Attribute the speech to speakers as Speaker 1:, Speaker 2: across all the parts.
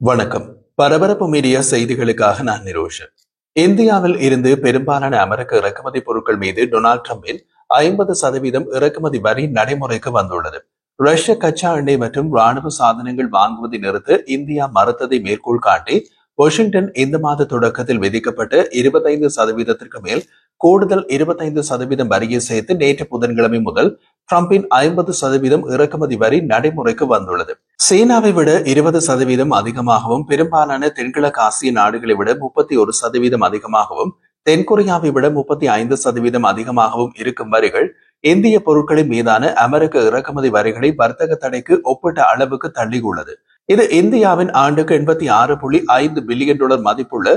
Speaker 1: வணக்கம். பரபரப்பு மீடியா செய்திகளுக்காக நான் நிரோஷன். இந்தியாவில் இருந்து பெரும்பாலான அமெரிக்க இறக்குமதி பொருட்கள் மீது டொனால்ட் டிரம்பின் 50% இறக்குமதி வரி நடைமுறைக்கு வந்துள்ளது. ரஷ்ய கச்சா எண்ணெய் மற்றும் ராணுவ சாதனங்கள் வாங்குவதை நிறுத்த இந்தியா மறுத்ததை மேற்கோள் காட்டி வாஷிங்டன் இந்த மாத தொடக்கத்தில் விதிக்கப்பட்ட 25%ற்கு மேல் கூடுதல் 25% வரியை சேர்த்து நேற்று புதன்கிழமை முதல் டிரம்பின் 50% இறக்குமதி வரி நடைமுறைக்கு வந்துள்ளது. சீனாவை விட 20% அதிகமாகவும், பெரும்பாலான தென்கிழக்கு ஆசிய நாடுகளை விட 31% அதிகமாகவும், தென்கொரியாவை விட 35% அதிகமாகவும் இருக்கும் வரிகள் இந்திய பொருட்களின் மீதான அமெரிக்க இறக்குமதி வரிகளை வர்த்தக தடைக்கு ஒப்பிட்ட அளவுக்கு தள்ளியுள்ளது. இது இந்தியாவின் ஆண்டுக்கு 86.5 பில்லியன் டாலர் மதிப்புள்ள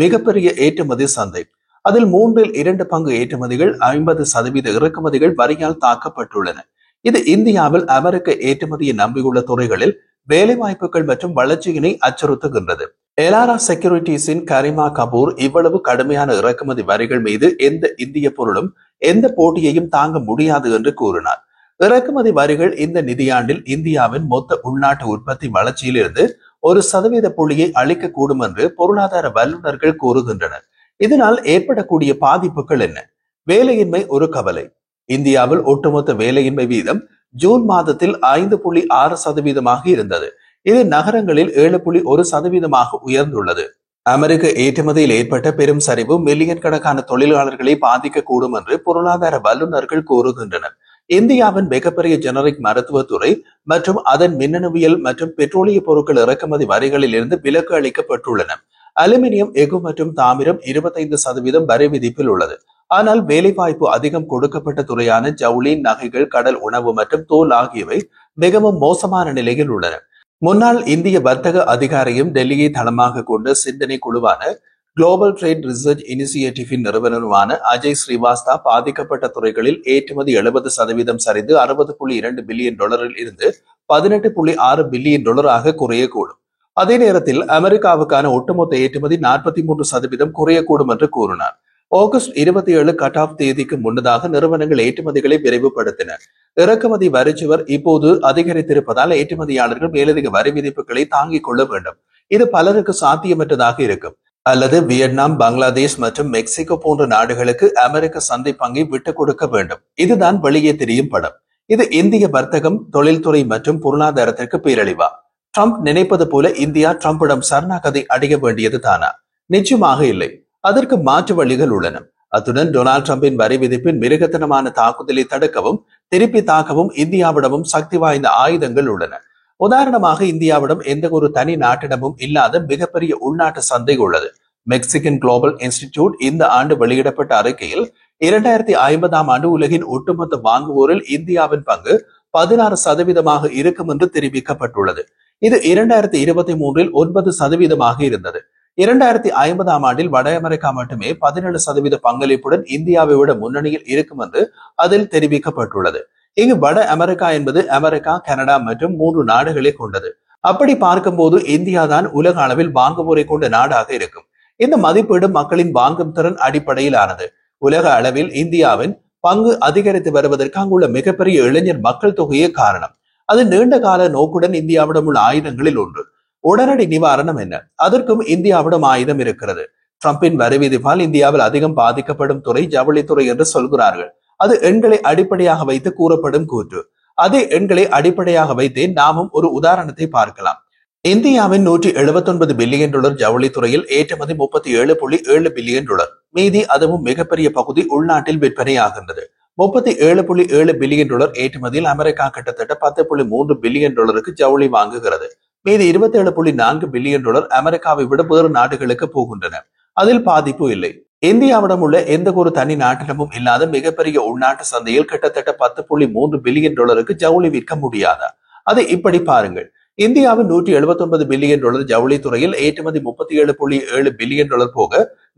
Speaker 1: மிகப்பெரிய ஏற்றுமதி சந்தை. அதில் 2 பங்கு ஏற்றுமதிகள், 50% இறக்குமதிகள் வரியால் தாக்கப்பட்டுள்ளன. இது இந்தியாவில் அமெரிக்க ஏற்றுமதியை நம்பியுள்ள துறைகளில் வேலைவாய்ப்புகள் மற்றும் வளர்ச்சியினை அச்சுறுத்துகின்றது. எலாரா செக்யூரிட்டிஸின் கரிமா கபூர் இவ்வளவு கடுமையான இறக்குமதி வரிகள் மீது எந்த இந்திய பொருளும் எந்த போட்டியையும் தாங்க முடியாது என்று கூறினார். இறக்குமதி வரிகள் இந்த நிதியாண்டில் இந்தியாவின் மொத்த உள்நாட்டு உற்பத்தி வளர்ச்சியில் இருந்து 1% அளிக்கக்கூடும் என்று பொருளாதார வல்லுநர்கள் கூறுகின்றனர். இதனால் ஏற்படக்கூடிய பாதிப்புகள் என்ன? வேலையின்மை ஒரு கவலை. இந்தியாவில் ஒட்டுமொத்த வேலையின்மை வீதம் ஜூன் மாதத்தில் 5.6% இருந்தது. இது நகரங்களில் 7.1% உயர்ந்துள்ளது. அமெரிக்க ஏற்றுமதியில் ஏற்பட்ட பெரும் சரிவு மில்லியன் கணக்கான தொழிலாளர்களை பாதிக்கக்கூடும் என்று பொருளாதார வல்லுநர்கள் கூறுகின்றனர். இந்தியாவின் மிகப்பெரிய ஜெனரிக் மருத்துவத்துறை மற்றும் அதன் மின்னணுவியல் மற்றும் பெட்ரோலிய பொருட்கள் இறக்குமதி வரிகளில் இருந்து விலக்கு அளிக்கப்பட்டுள்ளன. அலுமினியம், எஃகு மற்றும் தாமிரம் 25% வரி விதிப்பில் உள்ளது. ஆனால் வேலைவாய்ப்பு அதிகம் கொடுக்கப்பட்ட துறையான ஜவுளி, நகைகள், கடல் உணவு மற்றும் தோல் ஆகியவை மிகவும் மோசமான நிலையில் உள்ளன. முன்னாள் இந்திய வர்த்தக அதிகாரியும் டெல்லியை தளமாக கொண்ட சிந்தனை குழுவான குளோபல் ட்ரேட் ரிசர்ச் இனிஷியேட்டிவின் நிறுவனருமான அஜய் ஸ்ரீவாஸ்தா பாதிக்கப்பட்ட துறைகளில் ஏற்றுமதி 70% சரிந்து 60.2 பில்லியன் டாலரில் இருந்து 18.6 பில்லியன் டாலராக குறையக்கூடும். அதே நேரத்தில் அமெரிக்காவுக்கான ஒட்டுமொத்த ஏற்றுமதி 43% குறையக்கூடும் என்று கூறினார். ஆகஸ்ட் 27 கட் ஆஃப் தேதிக்கு முன்னதாக நிறுவனங்கள் ஏற்றுமதிகளை விரைவுபடுத்தின. இறக்குமதி வரிச்சுவர் இப்போது அதிகரித்திருப்பதால் ஏற்றுமதியாளர்கள் மேலதிக வரி விதிப்புகளை தாங்கிக் கொள்ள வேண்டும். இது பலருக்கு சாத்தியமற்றதாக இருக்கும். அல்லது வியட்நாம், பங்களாதேஷ் மற்றும் மெக்சிகோ போன்ற நாடுகளுக்கு அமெரிக்க சந்தை பங்கை விட்டுக் கொடுக்க வேண்டும். இதுதான் வெளியே தெரியும் படம். இது இந்திய வர்த்தகம், தொழில்துறை மற்றும் பொருளாதாரத்திற்கு பேரழிவா? ட்ரம்ப் நினைப்பது போல இந்தியா ட்ரம்பிடம் சரணாகதி அடைய வேண்டியது தானா? நிச்சயமாக இல்லை. அதற்கு மாற்று வழிகள் உள்ளன. அத்துடன் டொனால்ட் ட்ரம்பின் வரி விதிப்பின் மிருகத்தனமான தாக்குதலை தடுக்கவும் திருப்பி தாக்கவும் இந்தியாவிடமும் சக்தி வாய்ந்த ஆயுதங்கள் உள்ளன. உதாரணமாக, இந்தியாவிடம் எந்த ஒரு தனி நாட்டிடமும் இல்லாத மிகப்பெரிய உள்நாட்டு சந்தை உள்ளது. மெக்சிகன் குளோபல் இன்ஸ்டிடியூட் இந்த ஆண்டு வெளியிடப்பட்ட அறிக்கையில் 2050 ஆண்டு உலகின் ஒட்டுமொத்த வாங்குவோரில் இந்தியாவின் பங்கு 16% இருக்கும் என்று தெரிவிக்கப்பட்டுள்ளது. இது 2023 9% இருந்தது. 2050 ஆண்டில் வட அமெரிக்கா மட்டுமே 17% பங்களிப்புடன் இந்தியாவை விட முன்னணியில் இருக்கும் என்று அதில் தெரிவிக்கப்பட்டுள்ளது. இங்கு வட அமெரிக்கா என்பது அமெரிக்கா, கனடா மற்றும் 3 நாடுகளை கொண்டது. அப்படி பார்க்கும்போது இந்தியா தான் உலக அளவில் வாங்குவோரை கொண்ட நாடாக இருக்கும். இந்த மதிப்பீடு மக்களின் வாங்கும் திறன் அடிப்படையிலானது. உலக அளவில் இந்தியாவின் பங்கு அதிகரித்து வருவதற்கு அங்குள்ள மிகப்பெரிய இளைஞர் மக்கள் தொகையே காரணம். அது நீண்ட கால நோக்குடன் இந்தியாவிடம் உள்ள ஆயுதங்களில் ஒன்று. உடனடி நிவாரணம் என்ன? அதற்கும் இந்தியாவிடம் ஆயுதம் இருக்கிறது. ட்ரம்பின் வரி விதிப்பால் இந்தியாவில் அதிகம் பாதிக்கப்படும் துறை ஜவுளித்துறை என்று சொல்கிறார்கள். அது எண்களை அடிப்படையாக வைத்து கூறப்படும் கூற்று. அதே எண்களை அடிப்படையாக வைத்தே நாமும் ஒரு உதாரணத்தை பார்க்கலாம். இந்தியாவின் 179 பில்லியன் டாலர் ஜவுளித்துறையில் ஏற்றுமதி 37.7 பில்லியன் டாலர். மீதி, அதுவும் மிகப்பெரிய பகுதி உள்நாட்டில் விற்பனையாகின்றது. 37.7 பில்லியன் டாலர் ஏற்றுமதியில் அமெரிக்கா கிட்டத்தட்ட 10.3 பில்லியன் டாலருக்கு ஜவுளி வாங்குகிறது. மீதி 27.4 பில்லியன் டாலர் அமெரிக்காவை விட வேறு நாடுகளுக்கு போகின்றன. அதில் பாதிப்பு இல்லை. இந்தியாவிடம் உள்ள எந்த ஒரு தனி நாட்டிடமும் இல்லாத மிகப்பெரிய உள்நாட்டு சந்தையில் கிட்டத்தட்ட 10.3 பில்லியன் டாலருக்கு ஜவுளி விற்க முடியாதா? அதை இப்படி பாருங்கள். இந்தியாவின் 179 பில்லியன் டாலர் ஜவுளி துறையில் ஏற்றுமதி 37.7 பில்லியன் டாலர் போக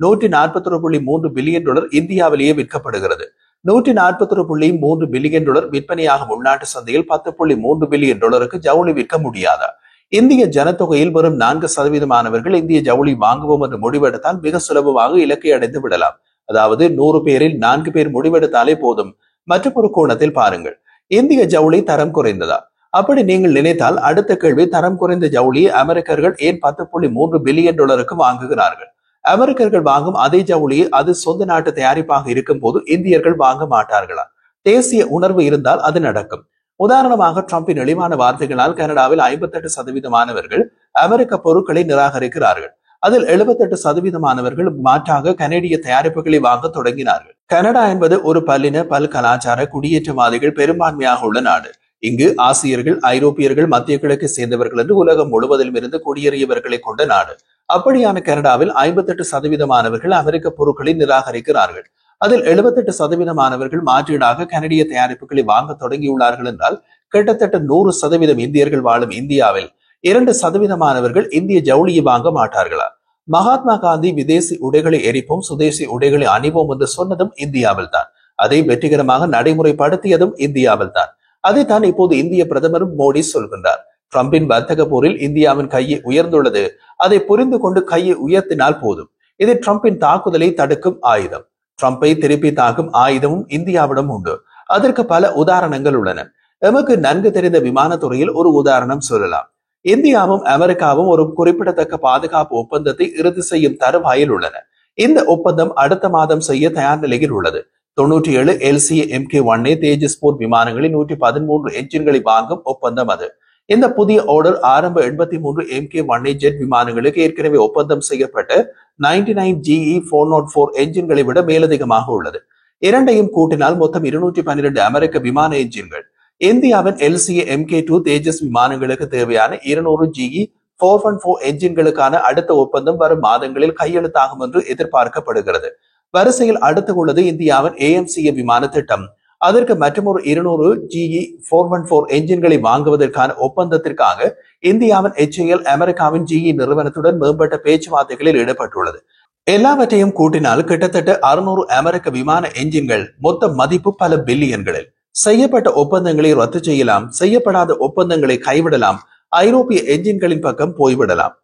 Speaker 1: 141.3 பில்லியன் டாலர் இந்தியாவிலேயே விற்கப்படுகிறது. 141.3 பில்லியன் டாலர் விற்பனையாகும் உள்நாட்டு சந்தையில் 10.3 பில்லியன் டாலருக்கு ஜவுளி விற்க முடியாதா? இந்திய ஜனத்தொகையில் வெறும் 4% இந்திய ஜவுளி வாங்குவோம் என்று முடிவெடுத்தால் மிக சுலபமாக இலக்கை அடைந்து விடலாம். அதாவது 100 பேரில் 4 பேர் முடிவெடுத்தாலே போதும். மற்றொரு கோணத்தில் பாருங்கள். இந்திய ஜவுளி தரம் குறைந்ததா? அப்படி நீங்கள் நினைத்தால் அடுத்த கேள்வி, தரம் குறைந்த ஜவுளியை அமெரிக்கர்கள் ஏன் $10.3 பில்லியன் வாங்குகிறார்கள்? அமெரிக்கர்கள் வாங்கும் அதே ஜவுளியை அது சொந்த நாட்டு தயாரிப்பாக இருக்கும் போது இந்தியர்கள் வாங்க மாட்டார்களா? தேசிய உணர்வு இருந்தால் அது நடக்கும். உதாரணமாக, ட்ரம்பின் இழிவான வார்த்தைகளால் கனடாவில் 58% அமெரிக்க பொருட்களை நிராகரிக்கிறார்கள். அதில் 78% மாற்றாக கனேடிய தயாரிப்புகளை வாங்க தொடங்கினார்கள். கனடா என்பது ஒரு பல்லின பல் கலாச்சார குடியேற்றவாதிகள் பெரும்பான்மையாக உள்ள நாடு. இங்கு ஆசியர்கள், ஐரோப்பியர்கள், மத்திய கிழக்கு சேர்ந்தவர்கள் என்று உலகம் முழுவதிலும் இருந்து குடியேறியவர்களை கொண்ட நாடு. அப்படியான கனடாவில் 58% அமெரிக்க பொருட்களை நிராகரிக்கிறார்கள். அதில் 78% மாற்றீடாக கனடிய தயாரிப்புகளை வாங்க தொடங்கியுள்ளார்கள் என்றால், கிட்டத்தட்ட 100% இந்தியர்கள் வாழும் இந்தியாவில் 2% இந்திய ஜவுளியை வாங்க மாட்டார்களா? மகாத்மா காந்தி விதேசி உடைகளை எரிப்போம், சுதேசி உடைகளை அணிவோம் என்று சொன்னதும் இந்தியாவில் தான். அதை வெற்றிகரமாக நடைமுறைப்படுத்தியதும் இந்தியாவில் தான். அதைத்தான் இப்போது இந்திய பிரதமர் மோடி சொல்கின்றார். ட்ரம்பின் வர்த்தக போரில் இந்தியாவின் கையை உயர்ந்துள்ளது. அதை புரிந்து கொண்டு கையை உயர்த்தினால் போதும். இது ட்ரம்பின் தாக்குதலை தடுக்கும் ஆயுதம். ட்ரம்பை திருப்பி தாக்கும் ஆயுதமும் இந்தியாவிடம் உண்டு. அதற்கு பல உதாரணங்கள் உள்ளன. எமக்கு நன்கு தெரிந்த விமானத்துறையில் ஒரு உதாரணம் சொல்லலாம். இந்தியாவும் அமெரிக்காவும் ஒரு குறிப்பிடத்தக்க பாதுகாப்பு ஒப்பந்தத்தை இறுதி செய்யும் தருவாயில் உள்ளன. இந்த ஒப்பந்தம் அடுத்த மாதம் செய்ய தயார் நிலையில் உள்ளது. 97 LCA MK-1A தேஜஸ் போர் விமானங்களில் 113 என்ஜின்களை வாங்கும் ஒப்பந்தம் அது. இந்த புதிய ஆர்டர் ஆரம்ப 83 MK-1A ஜெட் விமானங்களுக்கு ஏற்கனவே ஒப்பந்தம் செய்யப்பட்ட 99 GE404 என்ஜின்களை விட மேலதிகமாக உள்ளது. இரண்டையும் கூட்டினால் மொத்தம் 212 அமெரிக்க விமான என்ஜின்கள். இந்தியாவின் LCA MK-2 தேஜஸ் விமானங்களுக்கு தேவையான 200 GE414 என்ஜின்களுக்கான அடுத்த ஒப்பந்தம் வரும் மாதங்களில் கையெழுத்தாகும் என்று எதிர்பார்க்கப்படுகிறது. வரிசையில் அடுத்து உள்ளது இந்தியாவின் AMCA விமான திட்டம். அதற்கு மற்றொரு 200 GE414 என்ஜின்களை வாங்குவதற்கான ஒப்பந்தத்திற்காக இந்தியாவின் HAL அமெரிக்காவின் GE நிறுவனத்துடன் மேம்பட்ட பேச்சுவார்த்தைகளில் ஈடுபட்டுள்ளது. எல்லாவற்றையும் கூட்டினால் கிட்டத்தட்ட 600 அமெரிக்க விமான என்ஜின்கள். மொத்த மதிப்பு பல பில்லியன்களில். செய்யப்பட்ட ஒப்பந்தங்களை ரத்து செய்யலாம், செய்யப்படாத ஒப்பந்தங்களை கைவிடலாம், ஐரோப்பிய என்ஜின்களின் பக்கம் போய்விடலாம்.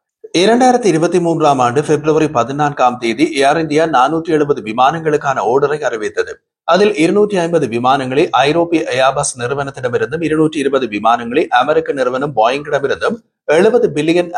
Speaker 1: 2023 ஆண்டு பிப்ரவரி 14 ஏர் இந்தியா 470 விமானங்களுக்கான ஆர்டரை அறிவித்தது. அதில் 250 விமானங்களை ஐரோப்பிய ஏர்பஸ் நிறுவனத்திடமிருந்தும் 220 விமானங்களை அமெரிக்க நிறுவனம் போயிங்கிடமிருந்தும் $70 பில்லியன்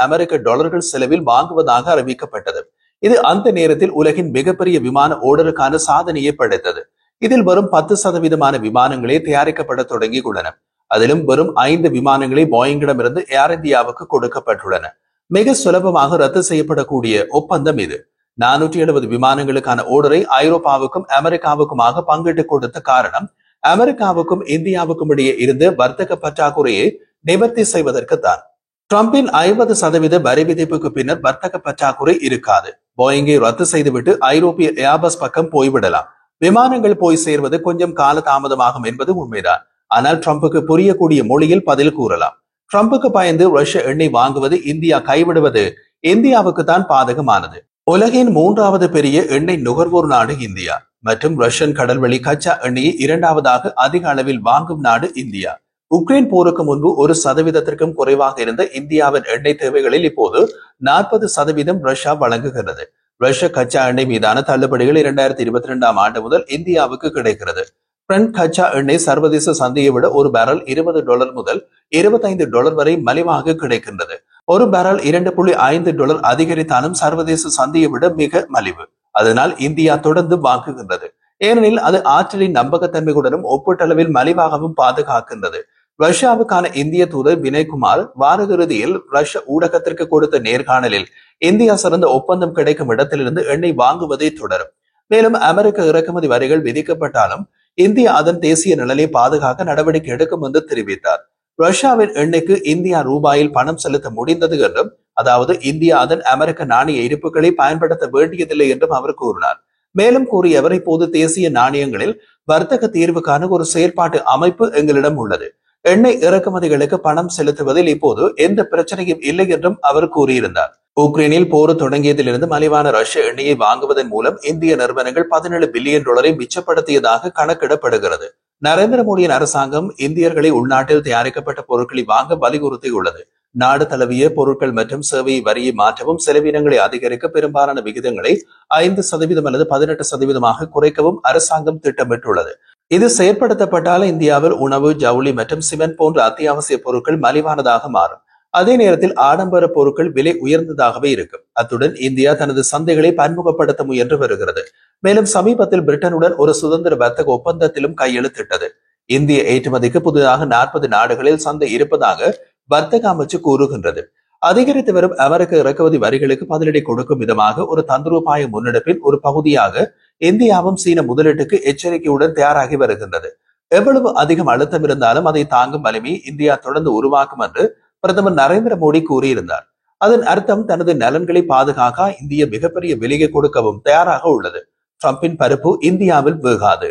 Speaker 1: செலவில் வாங்குவதாக அறிவிக்கப்பட்டது. இது அந்த நேரத்தில் உலகின் மிகப்பெரிய விமான ஆர்டருக்கான சாதனையை படைத்தது. இதில் வெறும் 10% விமானங்களே தயாரிக்கப்பட தொடங்கியுள்ளன. அதிலும் வெறும் 5 விமானங்களே போயிங்கிடமிருந்து ஏர் இந்தியாவுக்கு கொடுக்கப்பட்டுள்ளன. மிக சுலபமாக ரத்து செய்யப்படக்கூடிய ஒப்பந்தம் இது. 470 விமானங்களுக்கான ஆர்டரை ஐரோப்பாவுக்கும் அமெரிக்காவுக்குமாக பங்கிட்டு கொடுத்த காரணம், அமெரிக்காவுக்கும் இந்தியாவுக்கும் இடையே இருந்த வர்த்தக பற்றாக்குறையை நிவர்த்தி செய்வதற்கு தான். ட்ரம்பின் 50% வரி விதிப்புக்கு பின்னர் வர்த்தக பற்றாக்குறை இருக்காது. போயிங்கை ரத்து செய்துவிட்டு ஐரோப்பிய ஏர்பஸ் பக்கம் போய்விடலாம். விமானங்கள் போய் சேர்வது கொஞ்சம் கால தாமதமாகும் என்பது உண்மைதான். ஆனால் ட்ரம்புக்கு புரியக்கூடிய மொழியில் பதில் கூறலாம். ட்ரம்புக்கு பயந்து ரஷ்ய எண்ணெய் வாங்குவது இந்தியா கைவிடுவது இந்தியாவுக்கு தான் பாதகமானது. உலகின் 3வது பெரிய எண்ணெய் நுகர்வோர் நாடு இந்தியா மற்றும் ரஷ்யன் கடல்வழி கச்சா எண்ணெயை 2வது அதிக அளவில் வாங்கும் நாடு இந்தியா. உக்ரைன் போருக்கு முன்பு 1% குறைவாக இருந்த இந்தியாவின் எண்ணெய் தேவைகளில் இப்போது 40% ரஷ்யா வழங்குகிறது. ரஷ்ய கச்சா எண்ணெய் மீதான தள்ளுபடிகள் 2022 ஆண்டு முதல் இந்தியாவுக்கு கிடைக்கிறது. பிரெண்ட் கச்சா எண்ணெய் சர்வதேச சந்தையை விட ஒரு பேரல் $20 முதல் $25 வரை மலிவாக கிடைக்கின்றது. ஒரு பேரல் $2.5 அதிகரித்தாலும் சர்வதேச சந்தையை விட மிக மலிவு. அதனால் இந்தியா தொடர்ந்து வாங்குகின்றது. ஏனெனில் அது ஆற்றலின் நம்பகத்தன்மையுடனும் ஒப்பீட்டளவில் மலிவாகவும் பாதுகாக்கின்றது. ரஷ்யாவுக்கான இந்திய தூதர் வினய்குமார் வார இறுதியில் ரஷ்ய ஊடகத்திற்கு கொடுத்த நேர்காணலில் இந்தியா சிறந்த ஒப்பந்தம் கிடைக்கும் இடத்திலிருந்து எண்ணெய் வாங்குவதை தொடரும். மேலும் அமெரிக்க இறக்குமதி வரிகள் விதிக்கப்பட்டாலும் இந்தியா அதன் தேசிய நலனை பாதுகாக்க நடவடிக்கை எடுக்கும் என்று தெரிவித்தார். ரஷ்யாவின் எண்ணெய்க்கு இந்தியா ரூபாயில் பணம் செலுத்த முடிந்தது என்றும், அதாவது இந்தியா அதன் அமெரிக்க நாணய இருப்புகளை பயன்படுத்த வேண்டியதில்லை என்றும் அவர் கூறினார். மேலும் கூறிய அவர், இப்போது தேசிய நாணயங்களில் வர்த்தக தீர்வுக்கான ஒரு செயற்பாட்டு அமைப்பு எங்களிடம் உள்ளது. எண்ணெய் இறக்குமதிகளுக்கு பணம் செலுத்துவதில் இப்போது எந்த பிரச்சனையும் இல்லை என்றும் அவர் கூறியிருந்தார். உக்ரைனில் போர் தொடங்கியதிலிருந்து மலிவான ரஷ்ய எண்ணெயை வாங்குவதன் மூலம் இந்திய நிறுவனங்கள் $17 பில்லியன் மிச்சப்படுத்தியதாக கணக்கிடப்படுகிறது. நரேந்திர மோடியின் அரசாங்கம் இந்தியர்களை உள்நாட்டில் தயாரிக்கப்பட்ட பொருட்களை வாங்க வலியுறுத்தியுள்ளது. நாடு தழுவிய பொருட்கள் மற்றும் சேவை வரியை மாற்றவும், செலவினங்களை அதிகரிக்க பெரும்பாலான விகிதங்களை 5% அல்லது 18% குறைக்கவும் அரசாங்கம் திட்டமிட்டுள்ளது. இது செயற்படுத்தப்பட்டால் இந்தியாவில் உணவு, ஜவுளி மற்றும் சிமெண்ட் போன்ற அத்தியாவசிய பொருட்கள் மலிவானதாக மாறும். அதே நேரத்தில் ஆடம்பர பொருட்கள் விலை உயர்ந்ததாகவே இருக்கும். அத்துடன் இந்தியா தனது சந்தைகளை பன்முகப்படுத்த முயன்று வருகிறது. மேலும் சமீபத்தில் பிரிட்டனுடன் ஒரு சுதந்திர வர்த்தக ஒப்பந்தத்திலும் கையெழுத்திட்டது. இந்திய ஏற்றுமதிக்கு புதிதாக 40 நாடுகளில் சந்தை இருப்பதாக வர்த்தக அமைச்சு கூறுகின்றது. அதிகரித்து வரும் அமெரிக்க இறக்குமதி வரிகளுக்கு பதிலடி கொடுக்கும் விதமாக ஒரு தந்திரோபாய முன்னெடுப்பின் ஒரு பகுதியாக இந்தியாவும் சீன முதலீட்டுக்கு எச்சரிக்கையுடன் தயாராகி வருகின்றது. எவ்வளவு அதிகம் அழுத்தம் இருந்தாலும் அதை தாங்கும் வலிமையை இந்தியா தொடர்ந்து உருவாக்கும் என்று பிரதமர் நரேந்திர மோடி கூறியிருந்தார். அதன் அர்த்தம் தனது நலன்களை பாதுகாக்க இந்திய மிகப்பெரிய விலையை கொடுக்கவும் தயாராக உள்ளது. டிரம்பின் பருப்பு இந்தியாவில் வேகாது.